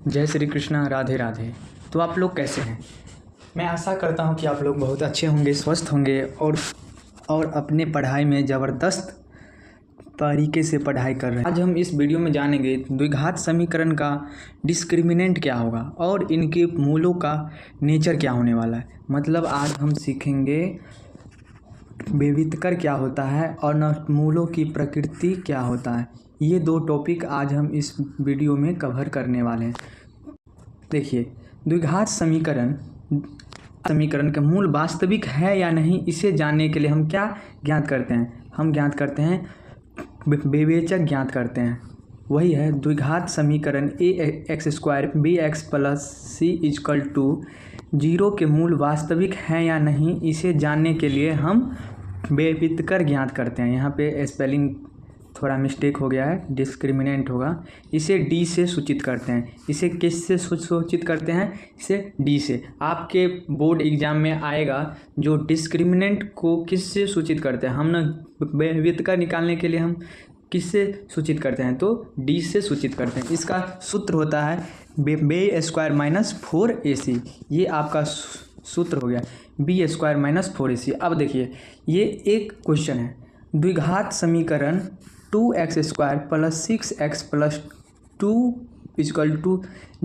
जय श्री कृष्णा, राधे राधे। तो आप लोग कैसे हैं? मैं आशा करता हूं कि आप लोग बहुत अच्छे होंगे, स्वस्थ होंगे और अपने पढ़ाई में ज़बरदस्त तरीके से पढ़ाई कर रहे हैं। आज हम इस वीडियो में जानेंगे द्विघात समीकरण का डिस्क्रिमिनेंट क्या होगा और इनके मूलों का नेचर क्या होने वाला है। मतलब आज हम सीखेंगे विविधकर क्या होता है और मूलों की प्रकृति क्या होता है। ये दो टॉपिक आज हम इस वीडियो में कवर करने वाले हैं। देखिए, द्विघात समीकरण का मूल वास्तविक है या नहीं, इसे जानने के लिए हम क्या ज्ञात करते हैं? हम ज्ञात करते हैं, विवेचक ज्ञात करते हैं। वही है द्विघात समीकरण ax² bx + c = 0 के मूल वास्तविक हैं या नहीं, इसे जानने के लिए हम विविधकर ज्ञात करते हैं। यहाँ पे स्पेलिंग थोड़ा मिस्टेक हो गया है, डिस्क्रिमिनेंट होगा। इसे डी से सूचित करते हैं। इसे किस से सूचित करते हैं? इसे डी से। आपके बोर्ड एग्जाम में आएगा जो डिस्क्रिमिनेंट को किस से सूचित करते हैं। हम ना विविधकर निकालने के लिए हम किससे सूचित करते हैं? तो डी से सूचित करते हैं। इसका सूत्र होता है b² - 4ac। ये आपका सूत्र हो गया, b² - 4ac। अब देखिए, ये एक क्वेश्चन है। द्विघात समीकरण 2x² + 6x + 2 =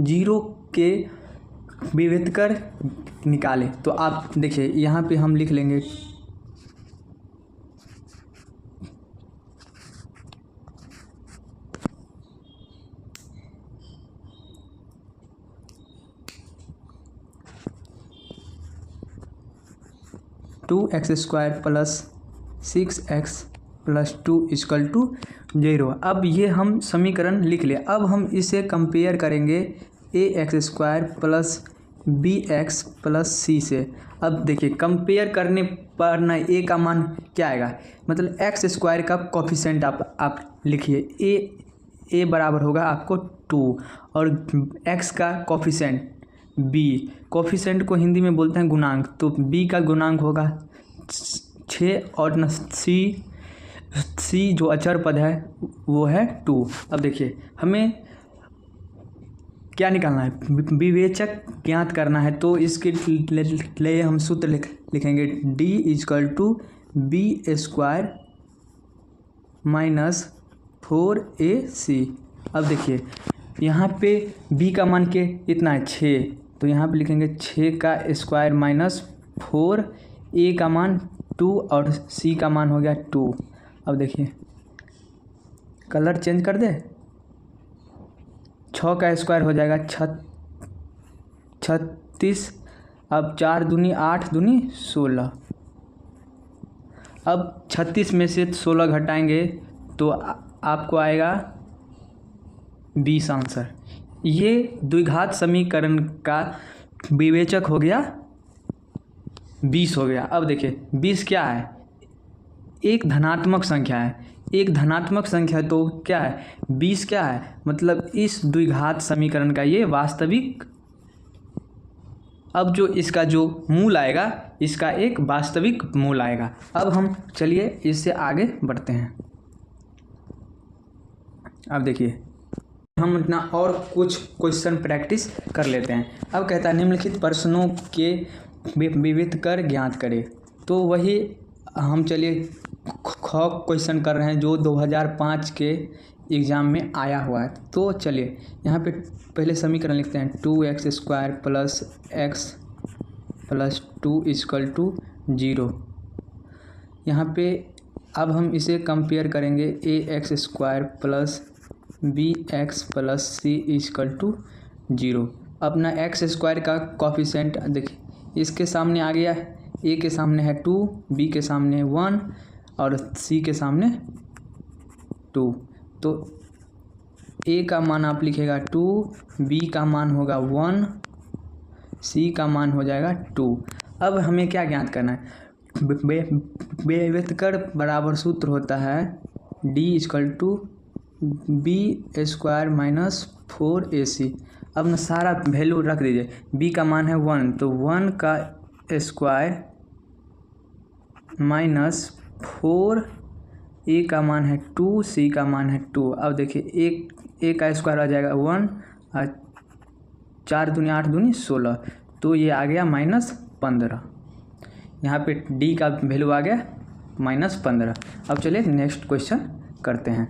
0 के विविधकर निकाले। तो आप देखिए, यहाँ पे हम लिख लेंगे 2x² + 6x + 2 = 0। अब ये हम समीकरण लिख लिया। अब हम इसे कंपेयर करेंगे ax² + bx + c से। अब देखिए, कंपेयर करने पर ना a का मान क्या आएगा, मतलब x² का कोफिशिएंट आप लिखिए। a बराबर होगा आपको 2 और x का कोफिशिएंट b। कोफिशिएंट को हिंदी में बोलते हैं गुणांक, तो b का गुणांक होगा 6 और न c जो अचर पद है वो है 2। अब देखिए, हमें क्या निकालना है? विवेचक ज्ञात करना है। तो इसके लिए हम सूत्र लिखेंगे d = b² - 4ac। अब देखिए, यहाँ पे b का मान के इतना है 6, तो यहाँ पे लिखेंगे 6 का स्क्वायर - 4, a का मान 2 और c का मान हो गया 2। अब देखिए, कलर चेंज कर दे, 6 का स्क्वायर हो जाएगा 36। अब 4 दूनी 8 दूनी 16। अब 36 में से 16 घटाएंगे तो आपको आएगा 20 आंसर। ये द्विघात समीकरण का विवेचक हो गया 20 हो गया। अब देखिए, 20 क्या है? एक धनात्मक संख्या है। एक धनात्मक संख्या तो क्या है? 20 क्या है? मतलब इस द्विघात समीकरण का ये वास्तविक, अब जो इसका जो मूल आएगा, इसका एक वास्तविक मूल आएगा। अब हम चलिए इससे आगे बढ़ते हैं। अब देखिए, हम अपना और कुछ क्वेश्चन प्रैक्टिस कर लेते हैं। अब कहता है निम्नलिखित प्रश्नों के विविधकर ज्ञात करें। तो वही हम चलिए क्वेश्चन कर रहे हैं जो 2005 के एग्ज़ाम में आया हुआ है। तो चलिए यहाँ पे पहले समीकरण लिखते हैं 2x² + x + 2 = 0। यहाँ पे अब हम इसे कंपेयर करेंगे ax² + bx + c = 0। अपना x² का कोफिशिएंट देखिए, इसके सामने आ गया, a के सामने है 2, b के सामने 1 और c के सामने 2। तो a का मान आप लिखेगा 2, b का मान होगा 1, c का मान हो जाएगा 2। अब हमें क्या ज्ञात करना है? विवेधकर बराबर सूत्र होता है d = b² - 4ac। अब ना सारा वैल्यू रख दीजिए। b का मान है 1, तो 1 का स्क्वायर -4, a का मान है 2, c का मान है 2। अब देखिए, a का स्क्वायर आ जाएगा 1 और 4 दूनी 8 दूनी 16, तो ये आ गया -15। यहाँ पे डी का वैल्यू आ गया -15। अब चलिए नेक्स्ट क्वेश्चन करते हैं।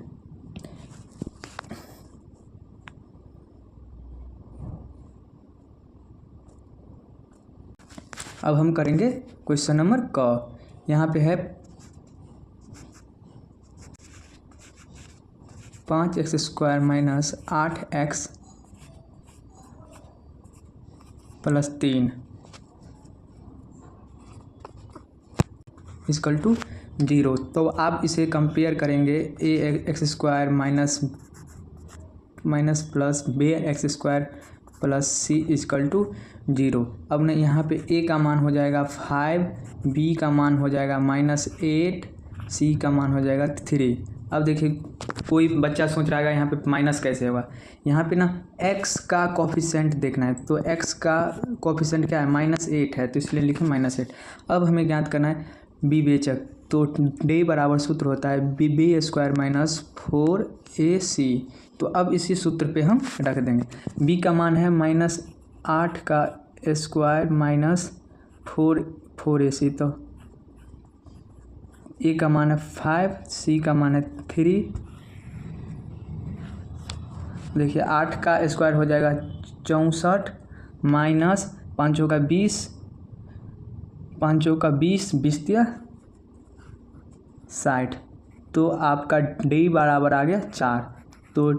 अब हम करेंगे क्वेश्चन नंबर क। यहाँ पे है 5x² - 8x + 3 = 0। तो आप इसे कंपेयर करेंगे ax² minus plus bx² + c = 0। अब ना यहाँ पे a का मान हो जाएगा 5, b का मान हो जाएगा -8, c का मान हो जाएगा 3। अब देखिए कोई बच्चा सोच रहा है यहाँ पे माइनस कैसे होगा। यहाँ पे ना x का कोफिशिएंट देखना है, तो x का कोफिशिएंट क्या है -8 है, तो इसलिए लिखें -8। अब हमें ज्ञात करना है विवेचक, तो d बराबर सूत्र होता है b² - 4ac। तो अब इसी सूत्र पे हम रख देंगे। b का मान है -8 का स्क्वायर - 4ac, तो a का मान है 5, c का मान है 3। देखिए 8 का स्क्वायर हो जाएगा 64 माइनस 5 का 20, 5 का 20, 20 दिया 60, तो आपका डी बराबर आ गया 4। तो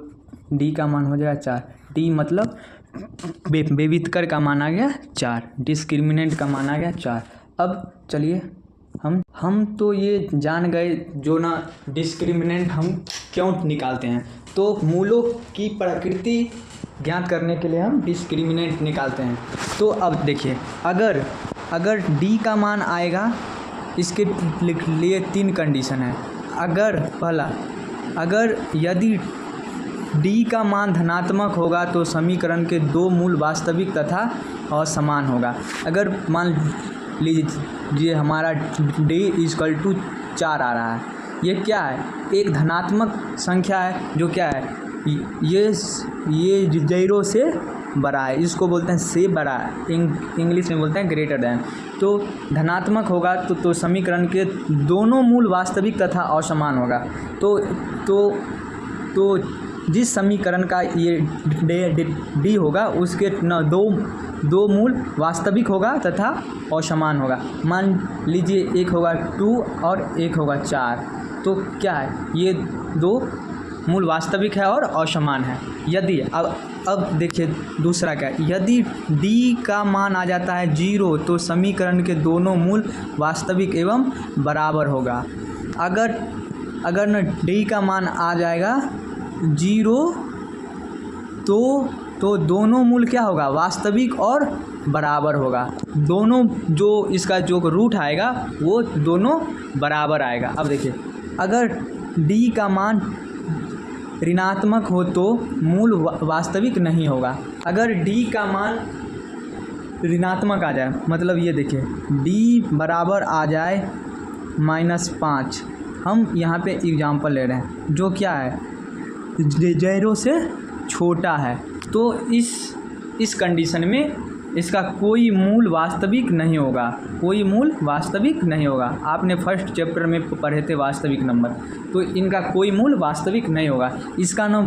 डी का मान हो जाएगा 4। डी मतलब बेवितकर का मान आ गया 4, डिस्क्रिमिनेंट का मान आ गया 4। अब चलिए हम तो ये जान गए जो ना डिस्क्रिमिनेंट हम क्यों निकालते हैं। तो मूलों की प्रकृति ज्ञात करने के लिए हम डिस्क्रिमिनेंट निकालते हैं। तो अब देखिए अगर डी का मान आएगा, इसके लिए 3 कंडीशन है। अगर यदि डी का मान धनात्मक होगा तो समीकरण के 2 मूल वास्तविक तथा असमान होगा। अगर मान लीजिए हमारा d = 4 आ रहा है, ये क्या है, एक धनात्मक संख्या है जो क्या है, ये 0 से बड़ा है, इसको बोलते हैं से बड़ा है, इंग्लिश में बोलते हैं ग्रेटर देन। तो धनात्मक होगा तो समीकरण के दोनों मूल वास्तविक तथा असमान होगा। तो जिस समीकरण का ये डी होगा उसके न दो मूल वास्तविक होगा तथा असमान होगा। मान लीजिए एक होगा 2 और एक होगा 4, तो क्या है, ये 2 मूल वास्तविक है और असमान है। यदि अब देखिए दूसरा क्या है, यदि d का मान आ जाता है 0 तो समीकरण के दोनों मूल वास्तविक एवं बराबर होगा। अगर न d का मान आ जाएगा 0 तो दोनों मूल क्या होगा, वास्तविक और बराबर होगा। दोनों जो इसका जो रूट आएगा वो दोनों बराबर आएगा। अब देखिए अगर d का मान ऋणात्मक हो तो मूल वास्तविक नहीं होगा। अगर d का मान ऋणात्मक आ जाए, मतलब ये देखिए d बराबर आ जाए -5, हम यहाँ पे एग्जाम्पल ले रहे हैं जो क्या है 0 से छोटा है, तो इस कंडीशन में इसका कोई मूल वास्तविक नहीं होगा, कोई मूल वास्तविक नहीं होगा। आपने फर्स्ट चैप्टर में पढ़े थे वास्तविक नंबर, तो इनका कोई मूल वास्तविक नहीं होगा। इसका ना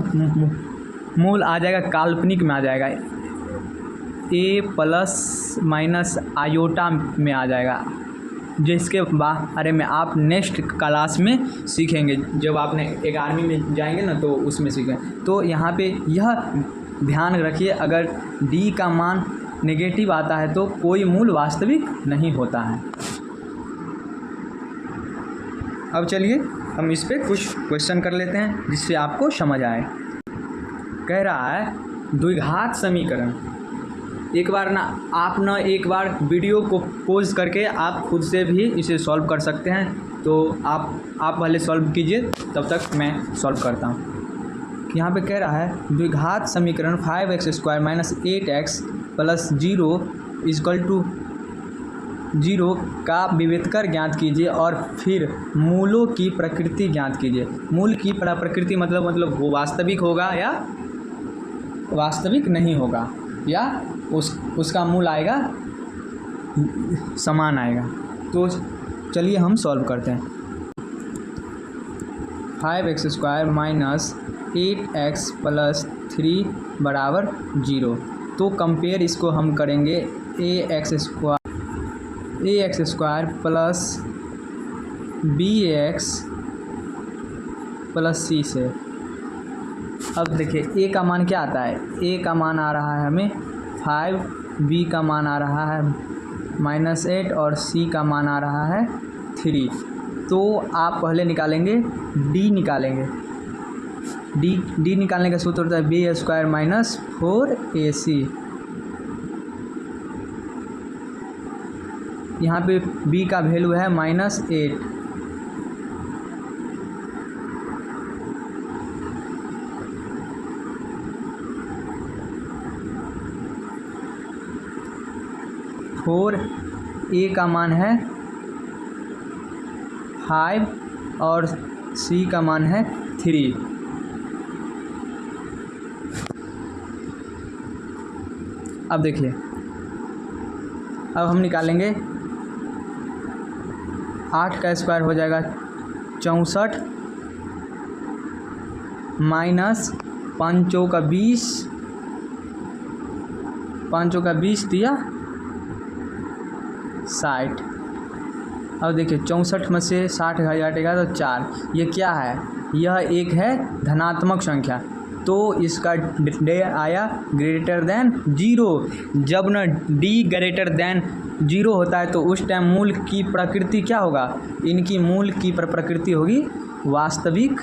मूल आ जाएगा काल्पनिक में आ जाएगा, a ± आयोटा में आ जाएगा, जिसके बारे में आप नेक्स्ट क्लास में सीखेंगे। जब आपने 11वीं में जाएंगे ना तो उसमें सीखें। तो यहाँ पे यह ध्यान रखिए, अगर d का मान नेगेटिव आता है तो कोई मूल वास्तविक नहीं होता है। अब चलिए हम इस पे कुछ क्वेश्चन कर लेते हैं जिससे आपको समझ आए। कह रहा है द्विघात समीकरण। एक बार वीडियो को पॉज करके आप खुद से भी इसे सॉल्व कर सकते हैं। तो आप पहले सॉल्व कीजिए, तब तक मैं सॉल्व करता हूँ। यहाँ पे कह रहा है द्विघात समीकरण 5x² - 8x + 0 = 0 का विवेतकर ज्ञात कीजिए और फिर मूलों की प्रकृति ज्ञात कीजिए। मूल की प्रकृति मतलब वो वास्तविक होगा या वास्तविक नहीं होगा। या उसका मूल आएगा समान आएगा। तो चलिए हम सॉल्व करते हैं। 5x² माइनस 8x प्लस 3 बराबर 0। तो कंपेयर इसको हम करेंगे ax² plus bx plus c से। अब देखिए a का मान क्या आता है, a का मान आ रहा है हमें 5, b का मान आ रहा है -8 और c का मान आ रहा है 3। तो आप पहले निकालेंगे d निकालेंगे। d निकालने का सूत्र होता है b² माइनस 4ac। यहाँ पे b का वैल्यू है -8। फोर ए का मान है 5 और सी का मान है 3। अब देखिए, अब हम निकालेंगे 8 का स्क्वायर हो जाएगा 64 माइनस 5 चौका 20, 5 चौका 20 दिया 60। अब देखिए 64 में से 60 घटाएगा तो 4। ये क्या है, यह एक है धनात्मक संख्या, तो इसका डे आया ग्रेटर देन 0। जब न d ग्रेटर देन 0 होता है तो उस टाइम मूल की प्रकृति क्या होगा, इनकी मूल की प्रकृति होगी वास्तविक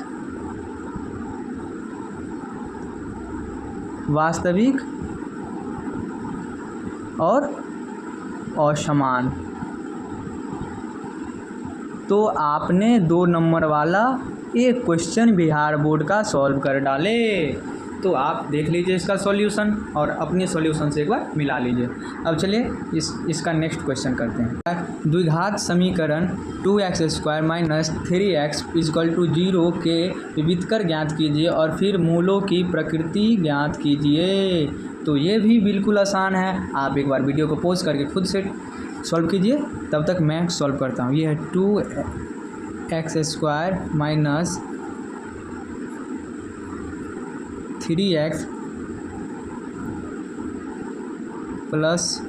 और असमान। तो आपने 2 नंबर वाला एक क्वेश्चन बिहार बोर्ड का सॉल्व कर डाले। तो आप देख लीजिए इसका सॉल्यूशन और अपने सॉल्यूशन से एक बार मिला लीजिए। अब चलिए इसका नेक्स्ट क्वेश्चन करते हैं। द्विघात समीकरण 2x² माइनस 3x = 0 के विविधकर ज्ञात कीजिए और फिर मूलों की प्रकृति ज्ञात कीजिए। तो ये भी बिल्कुल आसान है, आप एक बार वीडियो को पॉज करके खुद से सॉल्व कीजिए, तब तक मैं सॉल्व करता हूँ। ये है 2x² माइनस 3x प्लस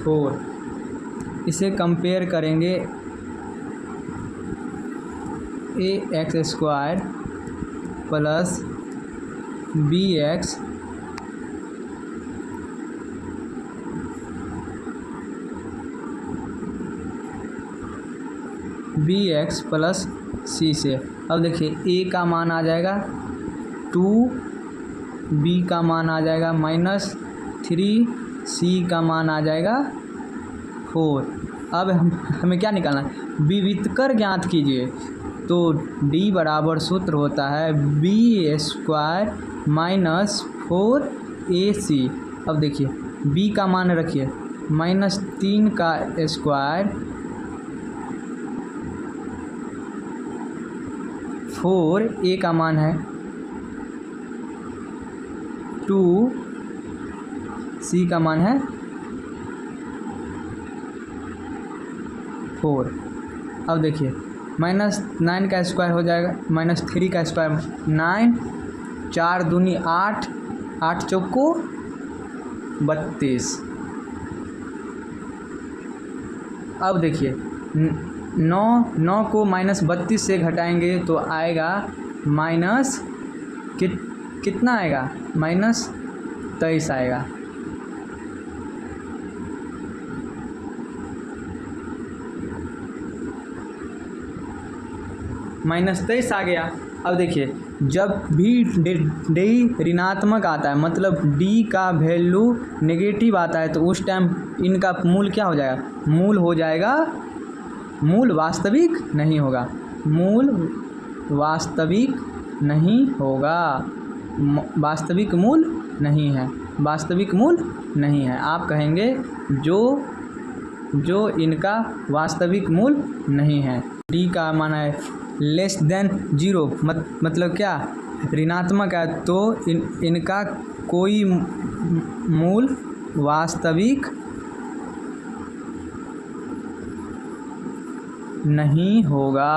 4। इसे कंपेयर करेंगे ax² plus bx plus c से। अब देखिए a का मान आ जाएगा 2, b का मान आ जाएगा -3, c का मान आ जाएगा 4। अब हमें क्या निकालना है, विविधकर ज्ञात कीजिए। तो d बराबर सूत्र होता है b² माइनस 4ac। अब देखिए b का मान रखिए -3 का स्क्वायर 4, a का मान है 2, c का मान है 4। अब देखिए -9 का स्क्वायर हो जाएगा -3 का स्क्वायर 9, 4 दूनी 8, 8 चौको 32। अब देखिए 9 को -32 से घटाएंगे तो आएगा कितना आएगा, -23 आएगा। -23 आ गया। अब देखिए जब भी d ऋणात्मक आता है, मतलब d का वैल्यू नेगेटिव आता है, तो उस टाइम इनका मूल क्या हो जाएगा, मूल वास्तविक नहीं होगा, वास्तविक मूल नहीं है। आप कहेंगे जो इनका वास्तविक मूल नहीं है। d का मान है लेस देन 0, मतलब क्या, ऋणात्मक है तो इनका कोई मूल वास्तविक नहीं होगा।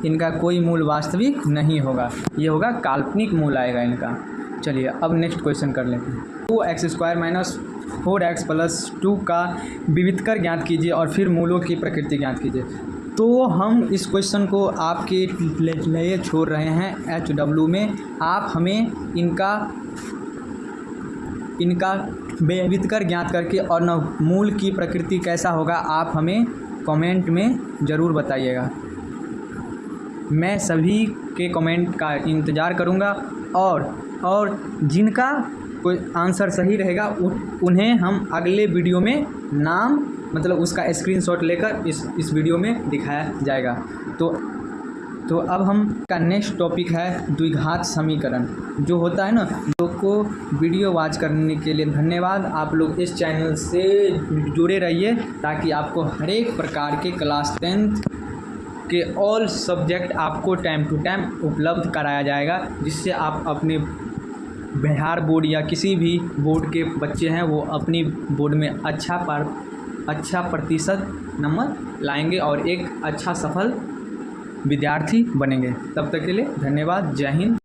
इनका कोई मूल वास्तविक नहीं होगा, ये होगा काल्पनिक मूल आएगा इनका। चलिए अब नेक्स्ट क्वेश्चन कर लेते हैं। 2x² माइनस 4x प्लस 2 का विविधकर ज्ञात कीजिए और फिर मूलों की प्रकृति ज्ञात कीजिए। तो हम इस क्वेश्चन को आपके लिए छोड़ रहे हैं HW में। आप हमें इनका विविधकर ज्ञात करके और न मूल की प्रकृति कैसा होगा आप हमें कमेंट में ज़रूर बताइएगा। मैं सभी के कमेंट का इंतज़ार करूँगा और जिनका कोई आंसर सही रहेगा उन्हें हम अगले वीडियो में नाम मतलब उसका स्क्रीनशॉट लेकर इस वीडियो में दिखाया जाएगा। तो अब हम का नेक्स्ट टॉपिक है द्विघात समीकरण जो होता है ना। लोग को वीडियो वॉच करने के लिए धन्यवाद। आप लोग इस चैनल से जुड़े रहिए ताकि आपको हर एक प्रकार के क्लास 10th के ऑल सब्जेक्ट आपको टाइम टू टाइम उपलब्ध कराया जाएगा, जिससे आप अपने बिहार बोर्ड या किसी भी बोर्ड के बच्चे हैं वो अपनी बोर्ड में अच्छा प्रतिशत नंबर लाएंगे और एक अच्छा सफल विद्यार्थी बनेंगे। तब तक के लिए धन्यवाद। जय हिंद।